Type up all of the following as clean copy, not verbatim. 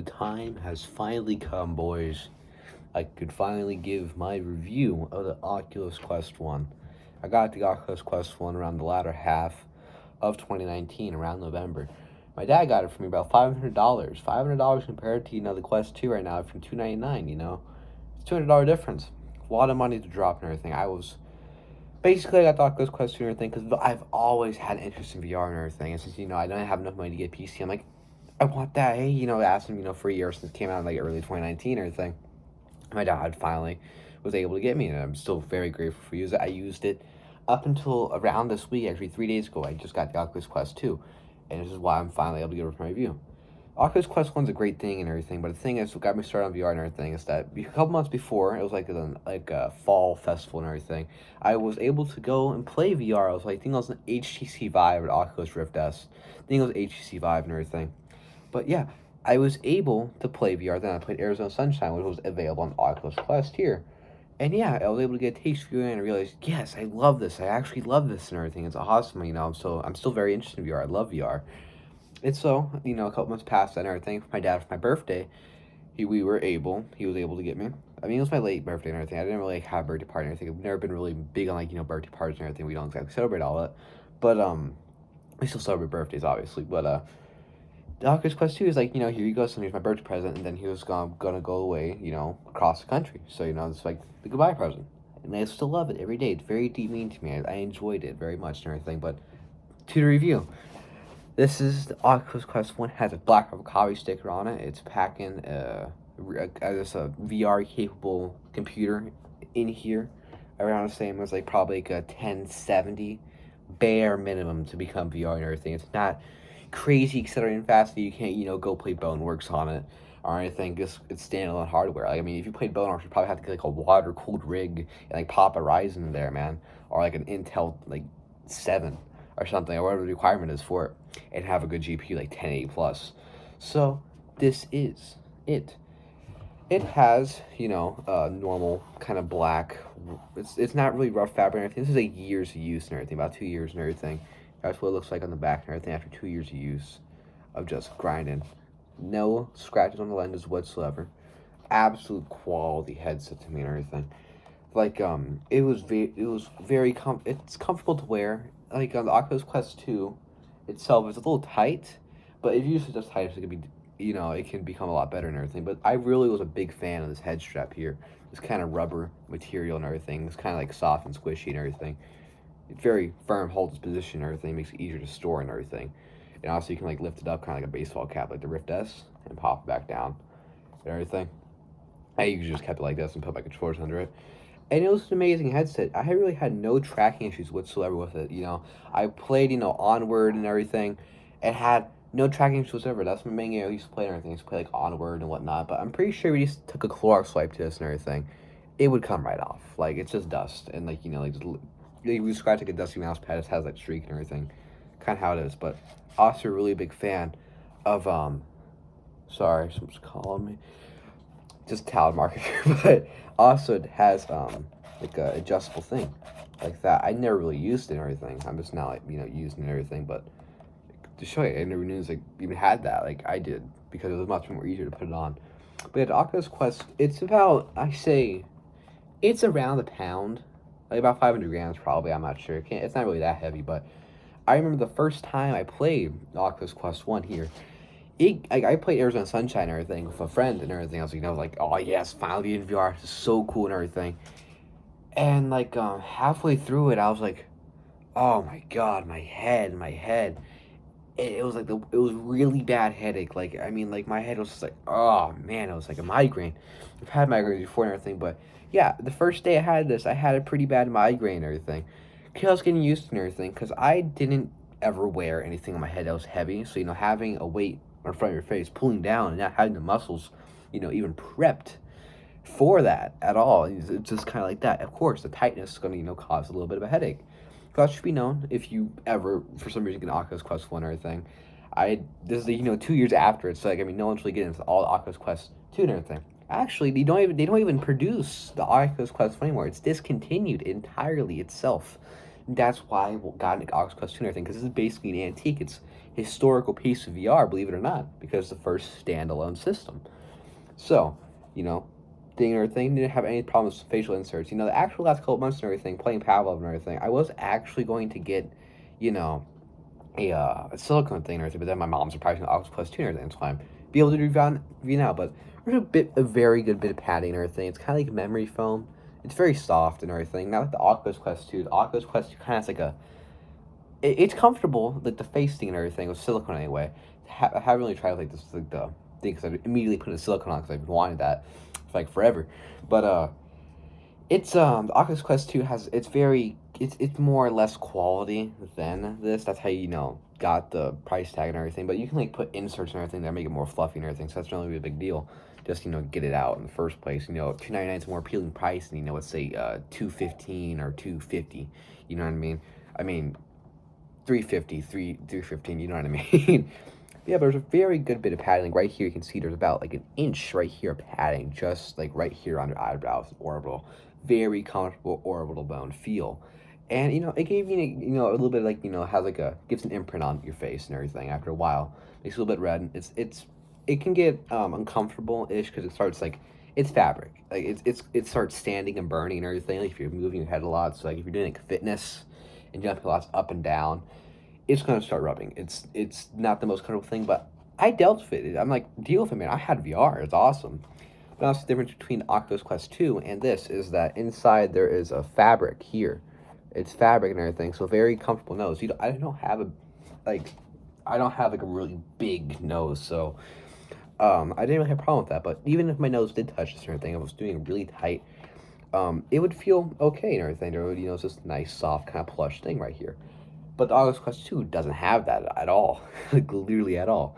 The time has finally come, boys. I could finally give my review of the Oculus Quest 1. I got the Oculus Quest 1 around the latter half of 2019, around November. My dad got it for me about $500. $500 compared to, the Quest 2 right now from $299, It's $200 difference. A lot of money to drop and everything. Basically, I got the Oculus Quest 2 and everything because I've always had an interest in VR and everything. And since, I don't have enough money to get a PC, I'm like, I want that. Hey, I asked him, for a year since it came out in like early 2019 or everything. My dad finally was able to get me, and I'm still very grateful for using it. I used it up until around this week, actually 3 days ago. I just got the Oculus Quest 2, and this is why I'm finally able to get it for my review. Oculus Quest 1's a great thing and everything, but the thing is, what got me started on VR and everything is that a couple months before, it was like a fall festival and everything, I was able to go and play VR. I think it was an HTC Vive or Oculus Rift S. I think it was HTC Vive and everything. But yeah, I was able to play VR. Then I played Arizona Sunshine, which was available on Oculus Quest here. And yeah, I was able to get a taste for VR and I realized, yes, I love this. I actually love this and everything. It's awesome, I'm still very interested in VR. I love VR. And so, a couple months passed and everything. For my dad, for my birthday, he was able to get me. I mean, it was my late birthday and everything. I didn't really have a birthday party and everything. I've never been really big on, birthday parties and everything. We don't exactly celebrate all that. But, we still celebrate birthdays, obviously. But, the Oculus Quest 2 is like, here you go, so here's my birthday present. And then he was gonna go away, across the country. So, it's like the goodbye present. And I still love it every day. It's very deep meaning to me. I enjoyed it very much and everything. But, to the review. This is the Oculus Quest 1. Has a black rubber copy sticker on it. It's packing a VR capable computer in here. Around the same as probably a 1070 bare minimum to become VR and everything. It's not crazy accelerating fast that you can't go play Boneworks on it or anything. It's standalone hardware. If you played Boneworks, you probably have to get a water cooled rig and pop a Ryzen in there, man, or an Intel 7 or something, or whatever the requirement is for it, and have a good GPU 1080 plus. So this is it. It has, normal kind of black. It's not really rough fabric or anything. This is years of use and everything, about 2 years and everything. That's what it looks like on the back and everything after 2 years of use of just grinding. No scratches on the lenses whatsoever. Absolute quality headset to me and everything. It's comfortable to wear. On the Oculus Quest 2 itself, it's a little tight, but if you use it just tight, it can be, it can become a lot better and everything. But I really was a big fan of this head strap here. This kind of rubber material and everything. It's kind of soft and squishy and everything. It's very firm, holds its position and everything, makes it easier to store and everything. And also you can lift it up kind of like a baseball cap, like the Rift S, and pop it back down and everything. I usually just kept it like this and put my controllers under it. And it was an amazing headset. I really had no tracking issues whatsoever with it. I played, Onward and everything. It had no tracking issues whatsoever. That's my main game. I used to play and everything. I used to play Onward and whatnot. But I'm pretty sure we just took a Clorox swipe to this and everything. It would come right off. It's just dust. And we scratch a dusty mouse pad. It has streak and everything. Kind of how it is. But also a really big fan of, sorry, someone's calling me. Just talent marketer, but also it has a adjustable thing like that. I never really used it and everything. I'm just now using it and everything, but to show you, I never knew it even had that I did, because it was much more easier to put it on. But yeah, the Oculus Quest, it's about, it's around a pound, about 500 grams probably. I'm not sure. It's not really that heavy, but I remember the first time I played the Oculus Quest 1 here. I played Arizona Sunshine and everything with a friend and everything. I was like, oh yes, finally in VR. This is so cool and everything. And halfway through it, I was like, oh my god, my head. It was it was really bad headache. My head was just oh man, it was a migraine. I've had migraines before and everything, but yeah, the first day I had this, I had a pretty bad migraine and everything. Cause I was getting used to it and everything, because I didn't ever wear anything on my head that was heavy. So having a weight in front of your face pulling down and not having the muscles even prepped for that at all, it's just kind of like that. Of course the tightness is going to cause a little bit of a headache. That should be known if you ever for some reason get an Oculus Quest 1 or anything. This is 2 years after it, so no one's really getting into all the Oculus Quest 2 and everything. Actually, they don't even produce the Oculus Quest 1 anymore. It's discontinued entirely itself. That's why I got an Oculus Quest 2 and everything, because this is basically an antique. historical piece of VR, believe it or not, because it's the first standalone system. So, you know, thing or thing didn't have any problems with facial inserts. You know, the actual last couple months and everything, playing Pavlov and everything, I was actually going to get, you know, a silicone thing and everything, but then my mom's surprising Oculus Quest 2 and everything, so I'm be able to review now. But there's a very good bit of padding and everything. It's kind of like memory foam. It's very soft and everything. Not like the Oculus Quest 2. The Oculus Quest 2 kind of has like it's comfortable, like the face thing and everything with silicone anyway. I haven't really tried like this, like the thing, because I immediately put a silicone on because I've wanted that for like forever. But it's the Oculus Quest 2 has it's more or less quality than this. That's how got the price tag and everything. But you can like put inserts and everything that make it more fluffy and everything. So that's not really a big deal. Just get it out in the first place. $299 is a more appealing price than let's say $215 or $250. You know what I mean? I mean, 350, 315. You know what I mean? Yeah, but there's a very good bit of padding. Like right here, you can see there's about like an inch right here of padding, just like right here on your eyebrows, orbital. Very comfortable orbital bone feel. And it gave you a little bit like has like gives an imprint on your face and everything after a while. Makes it a little bit red. It can get uncomfortable ish because it starts like it's fabric. Like it starts standing and burning and everything. Like if you're moving your head a lot. So like if you're doing like fitness and jumping lots up and down, it's gonna start rubbing. It's not the most comfortable thing, but I dealt with it. I'm like, deal with it, man. I had VR. It's awesome. But also the difference between Oculus Quest 2 and this is that inside there is a fabric here. It's fabric and everything, so very comfortable nose. I don't have like a really big nose, so I didn't really have a problem with that. But even if my nose did touch this or anything, I was doing it really tight. It would feel okay and everything. There would, it's this nice, soft, kind of plush thing right here. But the Oculus Quest 2 doesn't have that at all, like literally at all.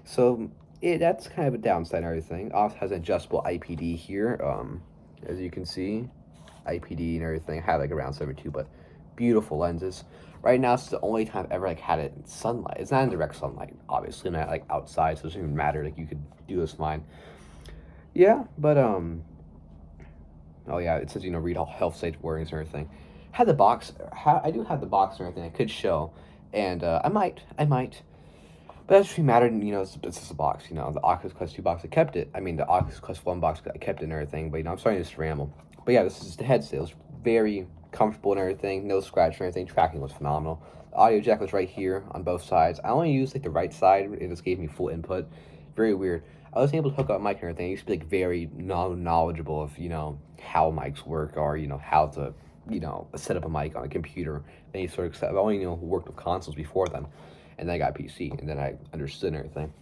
So that's kind of a downside and everything. It also has an adjustable IPD here, as you can see, IPD and everything. I have like around 72, but beautiful lenses. Right now, it's the only time I've ever like had it in sunlight. It's not in direct sunlight, obviously, not like outside, so it doesn't even matter. Like you could do this fine. Yeah, but oh yeah, it says read all health stage warnings and everything. Had the box. I do have the box and everything. I could show, and I might. But that doesn't matter. It's just a box. The Oculus Quest 2 box. I kept it. I mean, the Oculus Quest 1 box. I kept it and everything. But I'm starting to just ramble. But yeah, this is the headset. It's very comfortable and everything. No scratch or anything. Tracking was phenomenal. The audio jack was right here on both sides. I only used like the right side. It just gave me full input. Very weird. I was able to hook up a mic and everything. I used to be like very knowledgeable of how mics work or how to set up a mic on a computer. Any sort of stuff. I only worked with consoles before then, and then I got a PC, and then I understood everything.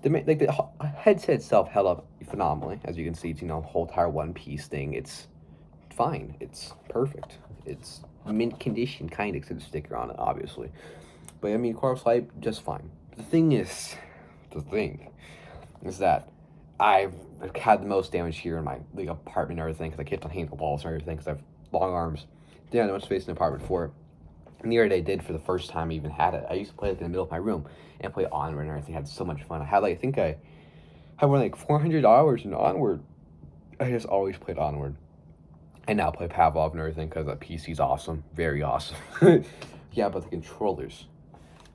The headset itself held up phenomenally, as you can see. It's whole entire one piece thing. It's fine. It's perfect. It's mint condition, kind of, except the sticker on it, obviously. But I mean, core light just fine. The thing is that I've had the most damage here in my apartment and everything because I kept on hitting the walls and everything because I have long arms. Didn't have much space in the apartment for it. And the other day I did for the first time I even had it. I used to play it in the middle of my room and play Onward and everything. I had so much fun. I had I think I had more like 400 hours in Onward. I just always played Onward. I now play Pavlov and everything because the PC's awesome. Very awesome. Yeah, but the controllers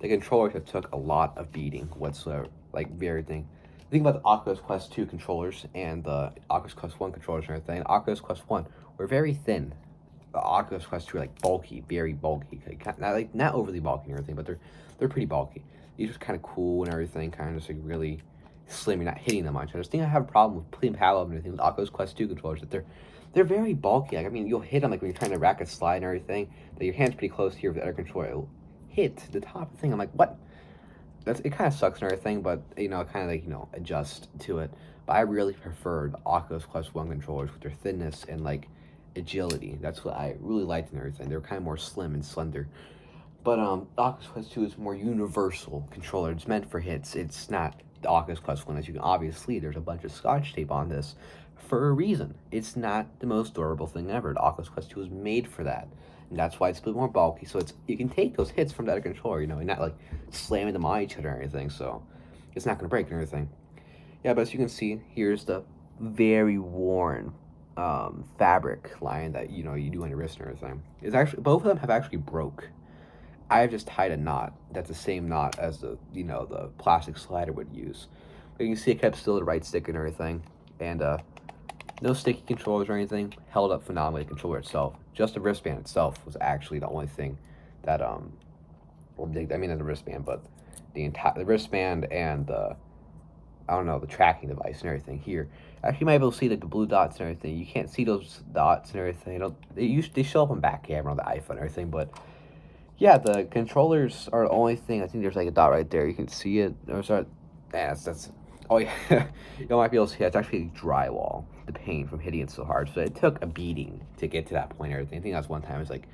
have took a lot of beating whatsoever. Like very thing. Think about the Oculus Quest 2 controllers and the Oculus Quest 1 controllers and everything. The Oculus Quest 1 were very thin. The Oculus Quest 2 are like bulky, very bulky. Not overly bulky and everything, but they're pretty bulky. These are kind of cool and everything, kind of just like really slim. You're not hitting them much. I just think I have a problem with playing Pavlov and everything with Oculus Quest 2 controllers, that they're very bulky. Like, I mean, you'll hit them like when you're trying to rack a slide and everything, that your hand's pretty close here with the other controller. It'll hit the top of the thing. I'm like, what? It kind of sucks and everything, but kind of like adjust to it. But I really preferred Oculus Quest 1 controllers with their thinness and like agility. That's what I really liked and everything. They're kind of more slim and slender. But the Oculus Quest 2 is more universal controller. It's meant for hits. It's not the Oculus Quest 1. As you can obviously, there's a bunch of Scotch tape on this for a reason. It's not the most durable thing ever. The Oculus Quest 2 is made for that. And that's why it's a bit more bulky, so you can take those hits from the other controller, and not like slamming them on each other or anything, so it's not gonna break and everything. Yeah, but as you can see, here's the very worn fabric line that you do on your wrist and everything. It's actually both of them have actually broke. I have just tied a knot that's the same knot as the plastic slider would use. But you can see it kept still the right stick and everything, and no sticky controllers or anything. Held up phenomenally. The controller itself, just the wristband itself, was actually the only thing that I mean, the wristband, but the wristband and the I don't know, the tracking device and everything here. Actually, you might be able to see like the blue dots and everything. You can't see those dots and everything. They show up on back camera on the iPhone and everything, but yeah, the controllers are the only thing. I think there's like a dot right there. You can see it. Or sorry, that's. Oh yeah, you might be able to see it. It's actually drywall. The pain from hitting it so hard. So it took a beating to get to that point. And everything. I think that's one time. It was like,